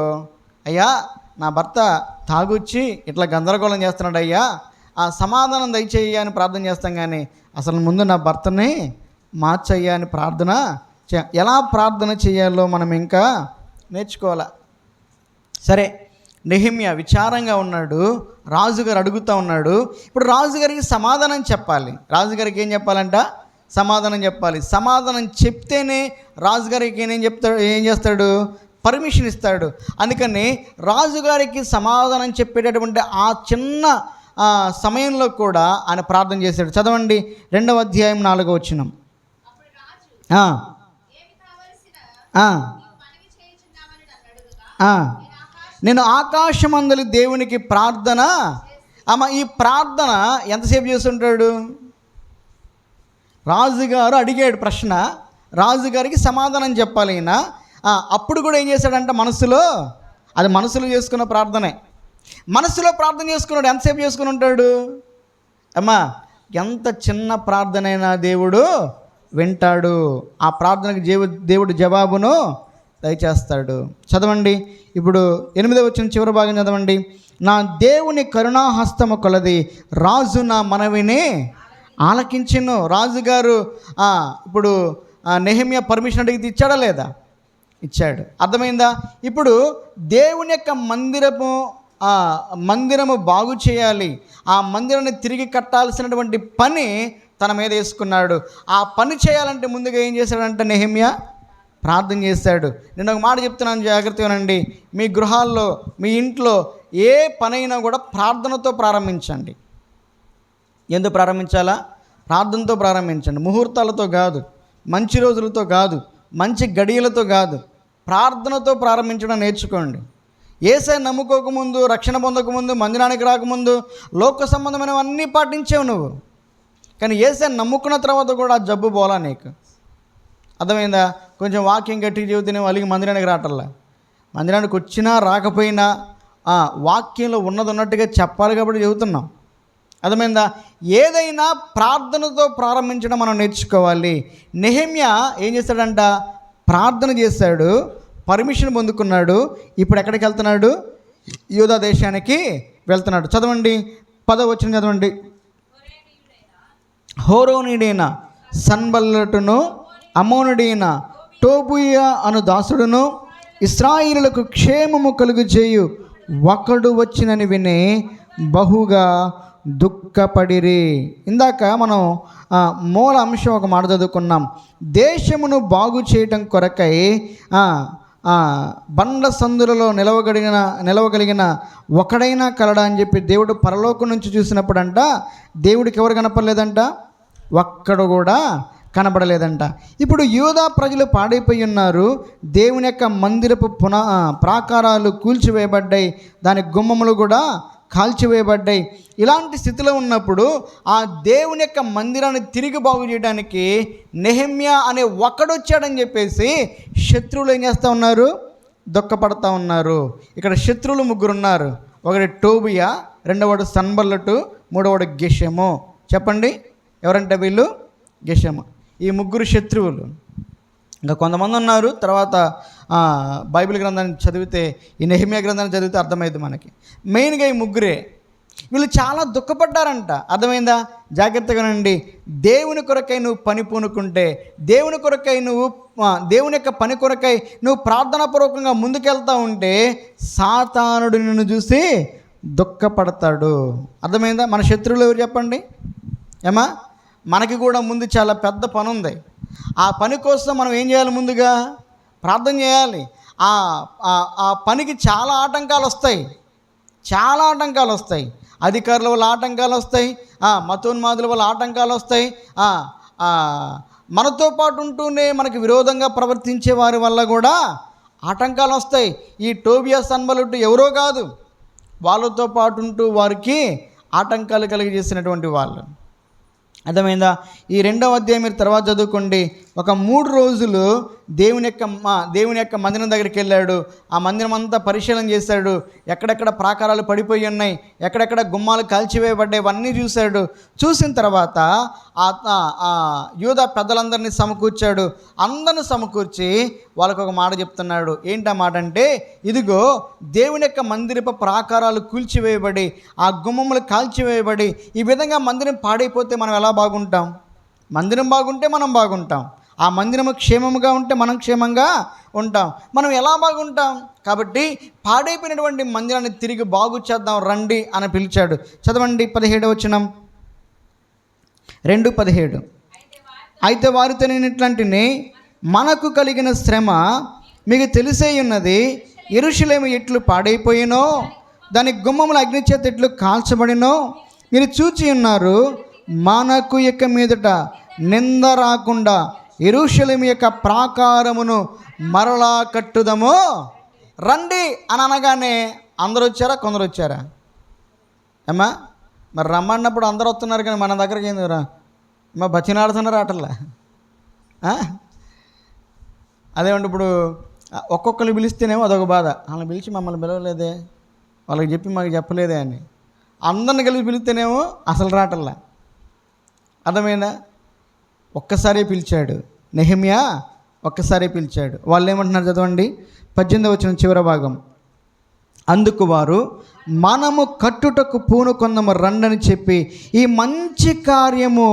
A: అయ్యా నా భర్త తాగొచ్చి ఇట్లా గందరగోళం చేస్తున్నాడు అయ్యా, ఆ సమాధానం దయచేయ్యా అని ప్రార్థన చేస్తాం. కానీ అసలు ముందు నా భర్తని మార్చయ్యా అని ప్రార్థన ఎలా ప్రార్థన చేయాలో మనం ఇంకా నేర్చుకోవాలా. సరే, నెహెమ్యా విచారంగా ఉన్నాడు, రాజుగారు అడుగుతూ ఉన్నాడు. ఇప్పుడు రాజుగారికి సమాధానం చెప్పాలి. రాజుగారికి ఏం చెప్పాలంట? సమాధానం చెప్పాలి. సమాధానం చెప్తేనే రాజుగారికి ఏం చేస్తాడు? పర్మిషన్ ఇస్తాడు. అందుకని రాజుగారికి సమాధానం చెప్పేటటువంటి ఆ చిన్న సమయంలో కూడా ఆయన ప్రార్థన చేశాడు. చదవండి 2వ అధ్యాయం 4వ వచనం. నేను ఆకాశమందలి దేవునికి ప్రార్థన. ఈ ప్రార్థన ఎంతసేపు చేస్తుంటాడు? రాజుగారు అడిగాడు ప్రశ్న, రాజుగారికి సమాధానం చెప్పాలి ఈయన. అప్పుడు కూడా ఏం చేశాడంటే మనసులో చేసుకున్న ప్రార్థనే. మనసులో ప్రార్థన చేసుకున్నాడు. ఎంతసేపు చేసుకుని ఉంటాడు? ఎంత చిన్న ప్రార్థనైనా దేవుడు వింటాడు. ఆ ప్రార్థనకు దేవుడు జవాబును దయచేస్తాడు. చదవండి ఇప్పుడు 8వ వచనం చివరి భాగం చదవండి. నా దేవుని కరుణాహస్తము కొలది రాజు నా మనవిని ఆలకించెను. రాజుగారు ఇప్పుడు నెహెమ్యా పర్మిషన్ అడిగితే ఇచ్చాడా లేదా? ఇచ్చాడు. అర్థమైందా? ఇప్పుడు దేవుని యొక్క మందిరము బాగు చేయాలి, ఆ మందిరాన్ని తిరిగి కట్టాల్సినటువంటి పని తన మీద వేసుకున్నాడు. ఆ పని చేయాలంటే ముందుగా ఏం చేశాడంటే నెహెమ్యా ప్రార్థన చేశాడు. నేను ఒక మాట చెప్తున్నాను, జాగ్రత్తగానండి. మీ గృహాల్లో, మీ ఇంట్లో ఏ పనైనా కూడా ప్రార్థనతో ప్రారంభించండి. ఎందుకు ప్రారంభించాలా? ప్రార్థనతో ప్రారంభించండి. ముహూర్తాలతో కాదు, మంచి రోజులతో కాదు, మంచి గడియలతో కాదు, ప్రార్థనతో ప్రారంభించడం నేర్చుకోండి. యేసయ్యను నమ్ముకోకముందు, రక్షణ పొందకముందు, మందిరానికి రాకముందు లోక సంబంధమైనవన్నీ పాటించావు నువ్వు. కానీ యేసయ్యను నమ్ముకున్న తర్వాత కూడా ఆ జబ్బు పోలా నీకు. అర్థమైందా? కొంచెం వాక్యం గట్టిగా చెబితేనే వాళ్ళకి మందిరానికి రావట్లా. మందిరానికి వచ్చినా రాకపోయినా వాక్యంలో ఉన్నది ఉన్నట్టుగా చెప్పాలి కాబట్టి చెబుతున్నాం. అర్థమైందా? ఏదైనా ప్రార్థనతో ప్రారంభించడం మనం నేర్చుకోవాలి. నెహెమ్యా ఏం చేశాడంట? ప్రార్థన చేశాడు, పర్మిషన్ పొందుకున్నాడు. ఇప్పుడు ఎక్కడికి వెళ్తున్నాడు? యూదా దేశానికి వెళ్తున్నాడు. చదవండి, 10వ వచనం చదవండి. హోరోనీడైన సన్బల్లటును, అమోనుడైన టోబియా అను దాసుడును, ఇశ్రాయేలులకు క్షేమము కలుగు చేయు ఒకడు వచ్చినని విని బహుగా దుఃఖపడిరి. ఇందాక మనం మూల అంశం ఒక మాట చదువుకున్నాం. దేశమును బాగు చేయటం కొరకై బండ సందులలో నిలవగలిగిన ఒకడైనా కలడా అని చెప్పి దేవుడు పరలోకం నుంచి చూసినప్పుడంట దేవుడికి ఎవరు కనపడలేదంట? ఒక్కడు కూడా కనబడలేదంట. ఇప్పుడు యూదా ప్రజలు పాడైపోయి ఉన్నారు. దేవుని యొక్క మందిరపు ప్రాకారాలు కూల్చివేయబడ్డాయి, దాని గుమ్మములు కూడా కాల్చివేయబడ్డాయి. ఇలాంటి స్థితిలో ఉన్నప్పుడు ఆ దేవుని యొక్క మందిరాన్ని తిరిగి బాగు చేయడానికి నెహెమ్యా అనే ఒకడు వచ్చాడని చెప్పేసి శత్రువులు ఏం చేస్తూ ఉన్నారు? దుఃఖపడతా ఉన్నారు. ఇక్కడ శత్రువులు 3 ఉన్నారు. ఒకటి టోబియా, రెండవడు సన్బల్లటు, మూడవడు గెషెము. చెప్పండి ఎవరంటే వీళ్ళు? గెషెము. ఈ 3 శత్రువులు. ఇంకా కొంతమంది ఉన్నారు. తర్వాత బైబిల్ గ్రంథాన్ని చదివితే, ఈ నెహెమ్యా గ్రంథాన్ని చదివితే అర్థమైంది మనకి. మెయిన్గా ఈ 3 వీళ్ళు చాలా దుఃఖపడ్డారంట. అర్థమైందా? జాగ్రత్తగా నండి. దేవుని కొరకై నువ్వు పని పూనుకుంటే, దేవుని కొరకై నువ్వు దేవుని యొక్క పని కొరకై నువ్వు ప్రార్థనాపూర్వకంగా ముందుకెళ్తా ఉంటే సాతానుడు నిన్ను చూసి దుఃఖపడతాడు. అర్థమైందా? మన శత్రువులు ఎవరు చెప్పండి? ఏమా, మనకి కూడా ముందు చాలా పెద్ద పని ఉంది. ఆ పని కోసం మనం ఏం చేయాలి? ముందుగా ప్రార్థన చేయాలి. ఆ పనికి చాలా ఆటంకాలు వస్తాయి, చాలా ఆటంకాలు వస్తాయి. అధికారుల వల్ల ఆటంకాలు వస్తాయి, మతోన్మాదుల వల్ల ఆటంకాలు వస్తాయి, మనతో పాటు ఉంటూనే మనకి విరోధంగా ప్రవర్తించే వారి వల్ల కూడా ఆటంకాలు వస్తాయి. ఈ టోబియా సన్బల్లటు ఎవరో కాదు, వాళ్ళతో పాటు ఉంటూ వారికి ఆటంకాలు కలిగజేసినటువంటి వాళ్ళు. అర్థమైందా? ఈ 2వ అధ్యాయం మీరు తర్వాత చదువుకోండి. ఒక 3 రోజులు దేవుని యొక్క మందిరం దగ్గరికి వెళ్ళాడు. ఆ మందిరం అంతా పరిశీలన చేశాడు. ఎక్కడెక్కడ ప్రాకారాలు పడిపోయి ఉన్నాయి, ఎక్కడెక్కడ గుమ్మాలు కాల్చివేయబడ్డాయి, ఇవన్నీ చూశాడు. చూసిన తర్వాత యూదా పెద్దలందరినీ సమకూర్చాడు. అందరిని సమకూర్చి వాళ్ళకు ఒక మాట చెప్తున్నాడు. ఏంటా మాట అంటే, ఇదిగో దేవుని యొక్క మందిరపు ప్రాకారాలు కూల్చివేయబడి, ఆ గుమ్మములు కాల్చివేయబడి, ఈ విధంగా మందిరం పాడైపోతే మనం ఎలా బాగుంటాం? మందిరం బాగుంటే మనం బాగుంటాం, ఆ మందిరము క్షేమముగా ఉంటే మనం క్షేమంగా ఉంటాం. మనం ఎలా బాగుంటాం? కాబట్టి పాడైపోయినటువంటి మందిరాన్ని తిరిగి బాగు చేద్దాం రండి అని పిలిచాడు. చదవండి 17వ వచనం, 2:17. అయితే వారితో నేను ఇట్లాంటిని, మనకు కలిగిన శ్రమ మీకు తెలిసే ఉన్నది. యెరూషలేము ఎట్లు పాడైపోయినో, దాని గుమ్మముల అగ్ని చేత ఎట్లు కాల్చబడినో మీరు చూచి ఉన్నారు. మనకు ఇక మీదట నింద రాకుండా యెరూషలేము యొక్క ప్రాకారమును మరలా కట్టుదము రండి అని అనగానే అందరూ వచ్చారా? కొందరు వచ్చారా? ఏమ్మా, మరి రమ్మన్నప్పుడు అందరూ వస్తున్నారు, కానీ మన దగ్గరికి ఏంది రా మా బచ్చినాడుతున్నారు ఆటల్లా. అదేమంటే ఇప్పుడు ఒక్కొక్కరు పిలిస్తేనేమో అదొక బాధ. వాళ్ళని పిలిచి మమ్మల్ని పిలవలేదే, వాళ్ళకి చెప్పి మాకు చెప్పలేదే అని. అందరిని కలిసి పిలిస్తేనేమో అసలు రాటల్లా. అర్థమైందా? ఒక్కసారి పిలిచాడు నెహెమ్యా, ఒక్కసారి పిలిచాడు. వాళ్ళు ఏమంటున్నారు? చదవండి 18వ వచనం చివరి భాగం. అందుకు వారు, మనము కట్టుటకు పూనుకొందము రండని చెప్పి ఈ మంచి కార్యము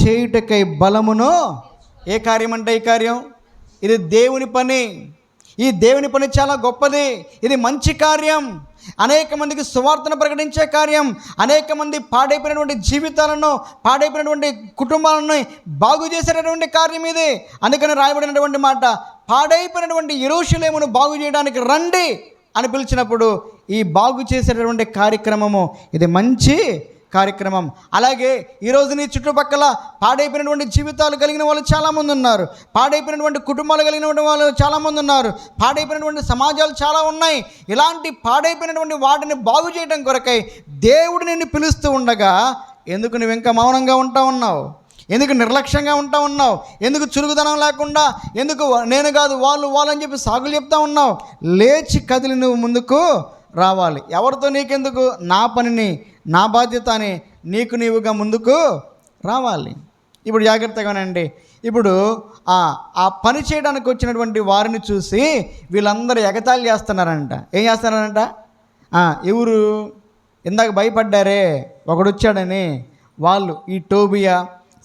A: చేయుటకై బలమును. ఏ కార్యం అంటే ఈ కార్యం? ఇది దేవుని పని. ఈ దేవుని పని చాలా గొప్పది, ఇది మంచి కార్యం. అనేక మందికి సువార్తను ప్రకటించే కార్యం, అనేక మంది పాడైపోయినటువంటి జీవితాలను, పాడైపోయినటువంటి కుటుంబాలను బాగు చేసేటటువంటి కార్యం ఇది. అందుకని రాయబడినటువంటి మాట, పాడైపోయినటువంటి యెరూషలేమును బాగు చేయడానికి రండి అని పిలిచినప్పుడు ఈ బాగు చేసేటటువంటి కార్యక్రమము ఇది మంచి కార్యక్రమం. అలాగే ఈరోజు నీ చుట్టుపక్కల పాడైపోయినటువంటి జీవితాలు కలిగిన వాళ్ళు చాలామంది ఉన్నారు, పాడైపోయినటువంటి కుటుంబాలు కలిగినటువంటి వాళ్ళు చాలామంది ఉన్నారు, పాడైపోయినటువంటి సమాజాలు చాలా ఉన్నాయి. ఇలాంటి పాడైపోయినటువంటి వాటిని బాగు చేయడం కొరకై దేవుడు నిన్ను పిలుస్తూ ఉండగా ఎందుకు నువ్వు ఇంకా మౌనంగా ఉంటా ఉన్నావు? ఎందుకు నిర్లక్ష్యంగా ఉంటా ఉన్నావు? ఎందుకు చురుకుదనం లేకుండా, ఎందుకు నేను కాదు వాళ్ళు వాళ్ళని చెప్పి సాగులు చెప్తా ఉన్నావు? లేచి కదిలి నువ్వు ముందుకు రావాలి. ఎవరితో నీకెందుకు? నా పనిని, నా బాధ్యత అని నీకు నీవుగా ముందుకు రావాలి. ఇప్పుడు జాగ్రత్తగానండి. ఇప్పుడు ఆ పని చేయడానికి వచ్చినటువంటి వారిని చూసి వీళ్ళందరూ ఎగతాళి చేస్తున్నారంట. ఏం చేస్తున్నారంట? ఎవరు ఇందాక భయపడ్డారే ఒకడు వచ్చాడని, వాళ్ళు ఈ టోబియా,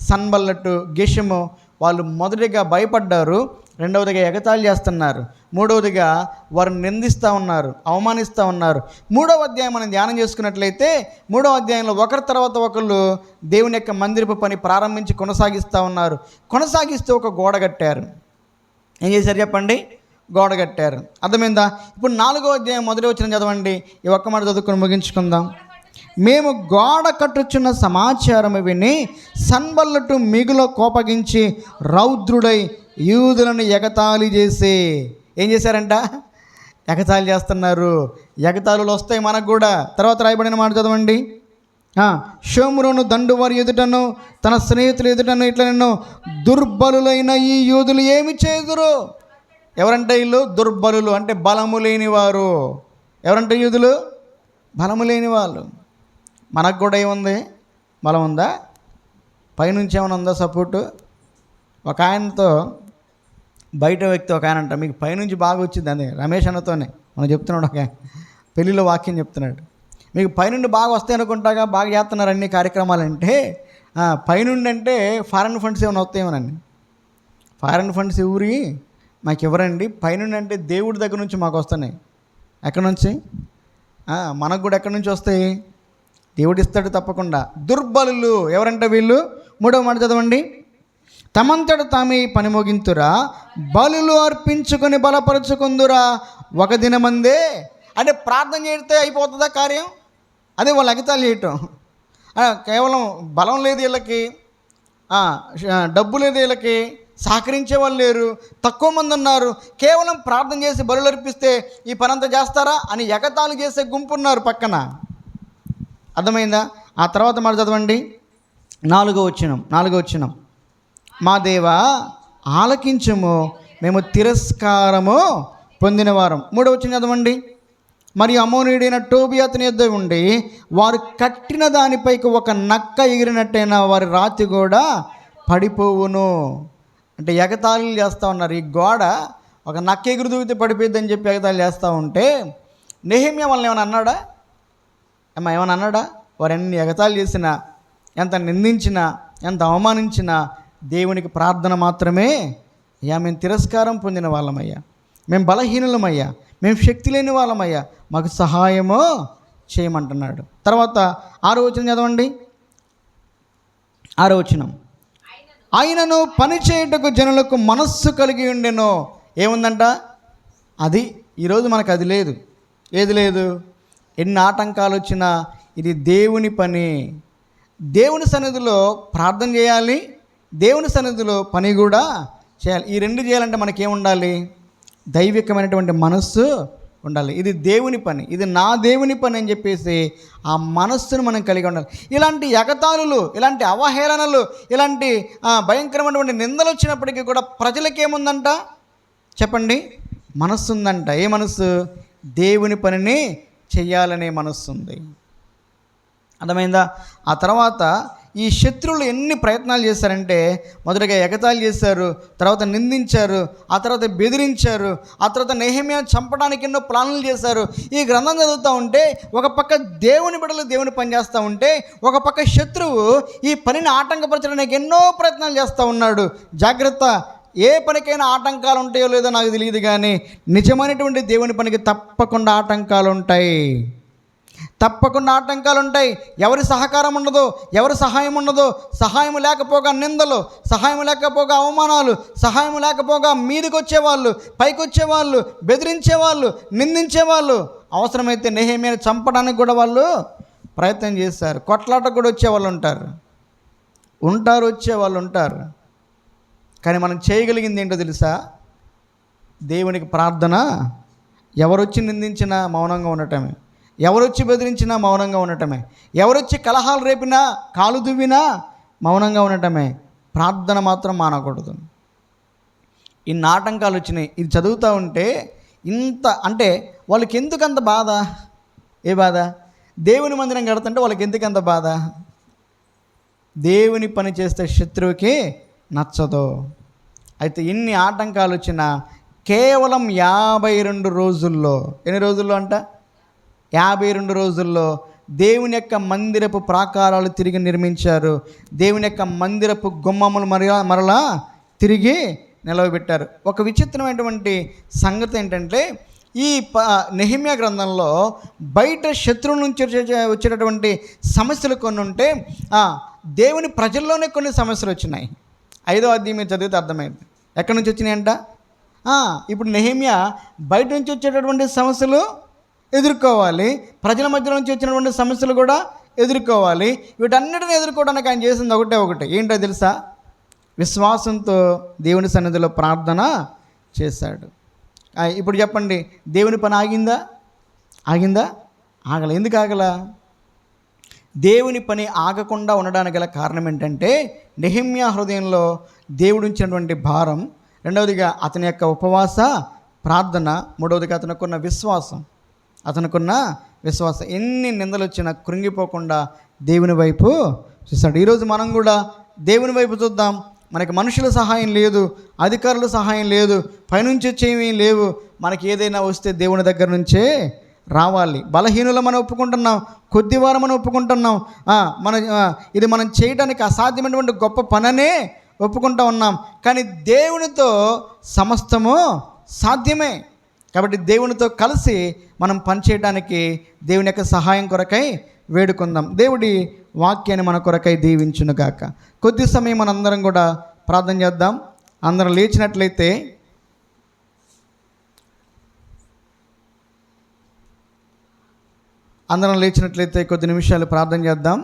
A: సన్బల్లటు, గెషము వాళ్ళు మొదటిగా భయపడ్డారు, రెండవదిగా ఎగతాళి చేస్తున్నారు, మూడవదిగా వారిని నిందిస్తూ ఉన్నారు, అవమానిస్తూ ఉన్నారు. 3వ అధ్యాయం మనం ధ్యానం చేసుకున్నట్లయితే 3వ అధ్యాయంలో ఒకరి తర్వాత ఒకళ్ళు దేవుని యొక్క మందిరపు పని ప్రారంభించి కొనసాగిస్తూ ఉన్నారు. కొనసాగిస్తూ ఒక గోడ కట్టారు. ఏం చేశారు చెప్పండి? గోడ కట్టారు. అర్థమైందా? ఇప్పుడు 4వ అధ్యాయం మొదటి వచనం చదవండి. ఈ ఒక్క మాట చదువుకొని ముగించుకుందాం. మేము గోడ కట్టుచున్న సమాచారము విని సన్బల్లటు మిగుల కోపగించి రౌద్రుడై యూదులను ఎగతాళి చేసి, ఏం చేశారంట? ఎగతాళి చేస్తున్నారు. ఎగతాళులు వస్తాయి మనకు కూడా. తర్వాత రాయబడిన మాట చదవండి. షోమ్రోను దండువారి ఎదుటను తన స్నేహితులు ఎదుటను ఇట్లా నిన్ను దుర్బలులైన ఈ యూదులు ఏమి చేదురు. ఎవరంటే వీళ్ళు? దుర్బలులు, అంటే బలము లేని వారు. ఎవరంటే యూదులు? బలము లేని వాళ్ళు. మనకు కూడా ఏముంది? బలం ఉందా? పైనుంచి ఏమైనా ఉందా సపోర్టు? ఒక ఆయనతో బయట వ్యక్తి ఒక ఆయన అంట, మీకు పైనుంచి బాగా వచ్చింది అని రమేష్ అన్నతోనే మనం చెప్తున్నాడు. ఒక పెళ్ళిలో వాక్యం చెప్తున్నాడు, మీకు పైనుండి బాగా వస్తాయి అనుకుంటాగా, బాగా చేస్తున్నారు అన్ని కార్యక్రమాలు అంటే. పైనుండి అంటే ఫారెన్ ఫండ్స్ ఏమైనా వస్తాయేమోనండి. ఫారెన్ ఫండ్స్ ఎవరి మాకు ఇవ్వరండి. పైనుండి అంటే దేవుడి దగ్గర నుంచి మాకు వస్తున్నాయి. ఎక్కడి నుంచి? మనకు కూడా ఎక్కడి నుంచి వస్తాయి? దేవుడు ఇస్తాడు తప్పకుండా. దుర్బలులు ఎవరంటే వీళ్ళు? 3వ మాట చదవండి. తమంతట తామే పని మోగింతురా, బలులు అర్పించుకొని బలపరుచుకుందురా ఒక దినమందే. అంటే ప్రార్థన చేస్తే అయిపోతుందా కార్యం? అదే వాళ్ళు ఎగతాళి చేయటం. కేవలం బలం లేదు వీళ్ళకి, డబ్బు లేదు వీళ్ళకి, సహకరించే వాళ్ళు లేరు, తక్కువ మంది ఉన్నారు, కేవలం ప్రార్థన చేసి బలులు అర్పిస్తే ఈ పనంతా చేస్తారా అని ఎగతాళి చేసే గుంపు ఉన్నారు పక్కన. అర్థమైందా? ఆ తర్వాత మాట చదవండి. 4వ వచనం. మా దేవా ఆలకించుము, మేము తిరస్కారము పొందినవారం. 3వ వచనం చదవండి. మరియు అమ్మోనీయుడైన టోబియా అతని యొద్ద ఉండి వారు కట్టిన దానిపైకి ఒక నక్క ఎగిరినట్టయినా వారి రాతి కూడా పడిపోవును. అంటే ఎగతాళిలు చేస్తూ ఉన్నారు. ఈ గోడ ఒక నక్క ఎగురు దూకితే పడిపోద్దని చెప్పి ఎగతాళి చేస్తూ ఉంటే నెహెమ్యా వాళ్ళని ఏమైనా అన్నాడా? ఏమైనా అన్నాడా? వారు ఎన్ని ఎగతాళి చేసినా, ఎంత నిందించినా, ఎంత అవమానించినా దేవునికి ప్రార్థన మాత్రమే. అయ్యా మేము తిరస్కారం పొందిన వాళ్ళమయ్యా, మేము బలహీనులమయ్యా, మేము శక్తి లేని వాళ్ళమయ్యా, మాకు సహాయమో చేయమంటున్నాడు. తర్వాత 6వ వచనం చదవండి. 6వ వచనం. ఆయనను పని చేయుటకు జనులకు మనస్సు కలిగి ఉండెను. ఏముందంట? అది ఈరోజు మనకు అది లేదు. ఏది లేదు? ఎన్ని ఆటంకాలు వచ్చినా ఇది దేవుని పని. దేవుని సన్నిధిలో ప్రార్థన చేయాలి, దేవుని సన్నిధిలో పని కూడా చేయాలి. ఈ రెండు చేయాలంటే మనకేముండాలి? దైవికమైనటువంటి మనస్సు ఉండాలి. ఇది దేవుని పని, ఇది నా దేవుని పని అని చెప్పేసి ఆ మనస్సును మనం కలిగి ఉండాలి. ఇలాంటి ఎగతాళులు, ఇలాంటి అవహేళనలు, ఇలాంటి భయంకరమైనటువంటి నిందలు వచ్చినప్పటికీ కూడా ప్రజలకేముందంట చెప్పండి? మనస్సు ఉందంట. ఏ మనస్సు? దేవుని పనిని చెయ్యాలనే మనస్సు ఉంది. అర్థమైందా? ఆ తర్వాత ఈ శత్రువులు ఎన్ని ప్రయత్నాలు చేశారంటే, మొదటగా ఎగతాళి చేశారు, తర్వాత నిందించారు, ఆ తర్వాత బెదిరించారు, ఆ తర్వాత నెహెమ్యా చంపడానికి ఎన్నో ప్లాన్లు చేశారు. ఈ గ్రంథం చదువుతూ ఉంటే ఒక పక్క దేవుని బిడ్డలు దేవుని పని చేస్తూ ఉంటే, ఒక పక్క శత్రువు ఈ పనిని ఆటంకపరచడానికి ఎన్నో ప్రయత్నాలు చేస్తూ ఉన్నాడు. జాగ్రత్త, ఏ పనికైనా ఆటంకాలు ఉంటాయో లేదో నాకు తెలియదు, కానీ నిజమైనటువంటి దేవుని పనికి తప్పకుండా ఆటంకాలు ఉంటాయి. తప్పకుండా ఆటంకాలు ఉంటాయి. ఎవరి సహకారం ఉండదు, ఎవరి సహాయం ఉండదు. సహాయం లేకపోగా నిందలు, సహాయం లేకపోగా అవమానాలు, సహాయం లేకపోగా మీదకి వచ్చేవాళ్ళు, పైకి వచ్చేవాళ్ళు, బెదిరించేవాళ్ళు, నిందించేవాళ్ళు. అవసరమైతే నెహెమ్యాని చంపడానికి కూడా వాళ్ళు ప్రయత్నం చేశారు. కొట్లాటకు కూడా వచ్చేవాళ్ళు వచ్చేవాళ్ళు ఉంటారు. కానీ మనం చేయగలిగింది ఏంటో తెలుసా? దేవునికి ప్రార్థన. ఎవరొచ్చి నిందించినా మౌనంగా ఉండటమే, ఎవరొచ్చి బెదిరించినా మౌనంగా ఉండటమే, ఎవరొచ్చి కలహాలు రేపినా, కాలు దువ్వినా మౌనంగా ఉండటమే. ప్రార్థన మాత్రం మానకూడదు. ఇన్ని ఆటంకాలు వచ్చినాయి. ఇది చదువుతూ ఉంటే ఇంత అంటే వాళ్ళకి ఎందుకు అంత బాధ? ఏ బాధ? దేవుని మందిరం కడుతుంటే వాళ్ళకి ఎందుకు అంత బాధ? దేవుని పని చేస్తే శత్రువుకి నచ్చదు. అయితే ఇన్ని ఆటంకాలు వచ్చినా కేవలం 52 రోజుల్లో, ఎన్ని రోజుల్లో అంట? 52 రోజుల్లో దేవుని యొక్క మందిరపు ప్రాకారాలు తిరిగి నిర్మించారు. దేవుని యొక్క మందిరపు గుమ్మములు మరలా తిరిగి నిలవబెట్టారు. ఒక విచిత్రమైనటువంటి సంగతి ఏంటంటే, ఈ నెహెమ్యా గ్రంథంలో బయట శత్రువుల నుంచి వచ్చేటటువంటి సమస్యలు కొన్ని ఉంటే, దేవుని ప్రజల్లోనే కొన్ని సమస్యలు వచ్చినాయి. 5వ అధ్యాయం మీరు చదివితే అర్థమైంది. ఎక్కడి నుంచి వచ్చినాయంట? ఇప్పుడు నెహెమ్యా బయట నుంచి వచ్చేటటువంటి సమస్యలు ఎదుర్కోవాలి, ప్రజల మధ్య నుంచి వచ్చినటువంటి సమస్యలు కూడా ఎదుర్కోవాలి. వీటన్నిటిని ఎదుర్కోవడానికి ఆయన చేసింది ఒకటే. ఏంటో తెలుసా? విశ్వాసంతో దేవుని సన్నిధిలో ప్రార్థన చేశాడు. ఇప్పుడు చెప్పండి, దేవుని పని ఆగిందా? ఆగల. ఎందుకు ఆగల? దేవుని పని ఆగకుండా ఉండడానికి గల కారణం ఏంటంటే, నెహెమ్యా హృదయంలో దేవుడు ఉంచినటువంటి భారం, రెండవదిగా అతని యొక్క ఉపవాస ప్రార్థన, మూడవదిగా అతనుకున్న విశ్వాసం. ఎన్ని నిందలు వచ్చినా కృంగిపోకుండా దేవుని వైపు చూస్తాడు. ఈరోజు మనం కూడా దేవుని వైపు చూద్దాం. మనకి మనుషుల సహాయం లేదు, అధికారుల సహాయం లేదు, పైనుంచి వచ్చేవి లేవు. మనకి ఏదైనా వస్తే దేవుని దగ్గర నుంచే రావాలి. బలహీనులు మనం ఒప్పుకుంటున్నాం, కొద్దివారం మనం ఒప్పుకుంటున్నాం, ఇది మనం చేయడానికి అసాధ్యమైనటువంటి గొప్ప పననే ఒప్పుకుంటూ ఉన్నాం. కానీ దేవునితో సమస్తము సాధ్యమే. కాబట్టి దేవునితో కలిసి మనం పనిచేయడానికి దేవుని యొక్క సహాయం కొరకై వేడుకుందాం. దేవుడి వాక్యాన్ని మన కొరకై దీవించునుగాక. కొద్ది సమయం మనందరం కూడా ప్రార్థన చేద్దాం. అందరం లేచినట్లయితే కొద్ది నిమిషాలు ప్రార్థన చేద్దాం.